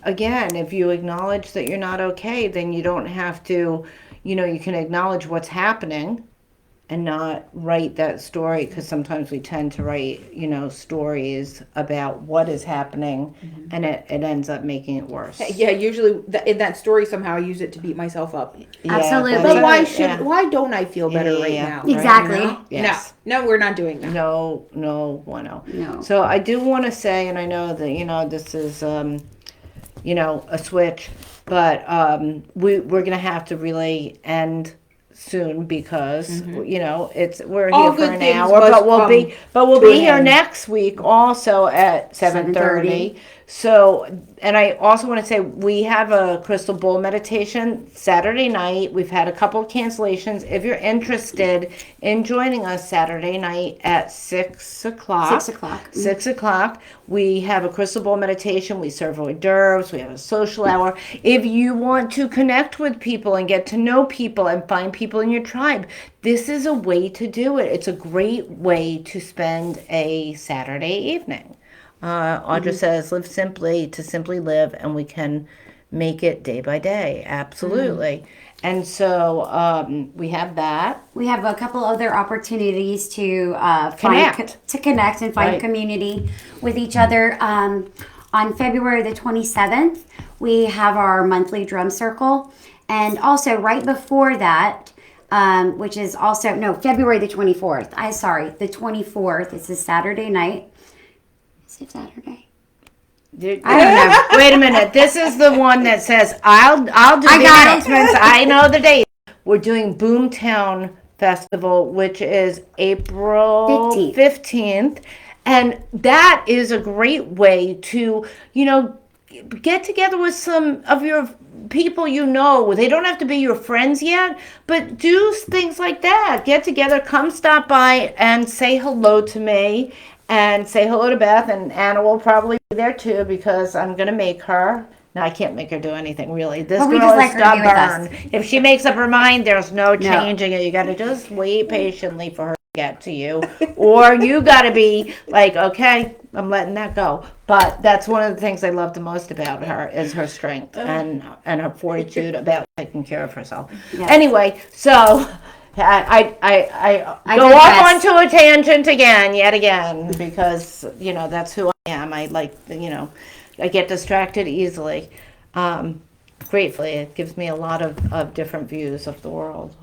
again, if you acknowledge that you're not okay, then you don't have to, you can acknowledge what's happening and not write that story, because sometimes we tend to write, stories about what is happening, and it ends up making it worse. Yeah, usually in that story somehow I use it to beat myself up. Absolutely. But Yeah. why don't I feel better right Yeah. now? Exactly. You know? Yes. No, we're not doing that. No, No. So I do want to say, and I know that, this is, a switch, but we're going to have to really end soon, because we're here All for good an things hour, must but we'll come be to an here end. next week also at 7:30. So, and I also want to say we have a crystal bowl meditation Saturday night. We've had a couple of cancellations. If you're interested in joining us Saturday night at 6 o'clock. 6 o'clock. 6 o'clock. We have a crystal bowl meditation. We serve hors d'oeuvres. We have a social hour. If you want to connect with people and get to know people and find people in your tribe, this is a way to do it. It's a great way to spend a Saturday evening. Audra says, live simply to simply live, and we can make it day by day. Absolutely. And so we have that. We have a couple other opportunities to connect and find Right. community with each other. On February the 27th, we have our monthly drum circle, and also right before that, which is also February the 24th. The 24th. It's a Saturday night. Is it Saturday? I don't know. Wait a minute. This is the one that says, I'll do I the got it. announcements. I know the date. We're doing Boomtown Festival, which is April 15th. And that is a great way to, get together with some of your people They don't have to be your friends yet, but do things like that. Get together, come stop by and say hello to me. And say hello to Beth, and Anna will probably be there too, because I'm going to make her No, I can't make her do anything really. This But we girl just is like her to be with us. stubborn. If she makes up her mind, there's no changing it. You got to just wait patiently for her to get to you, or you got to be like, okay, I'm letting that go. But that's one of the things I love the most about her is her strength and her fortitude about taking care of herself. Yes. Anyway, so. I go digress. off onto a tangent yet again, because that's who I am. I like I get distracted easily. Gratefully, it gives me a lot of different views of the world.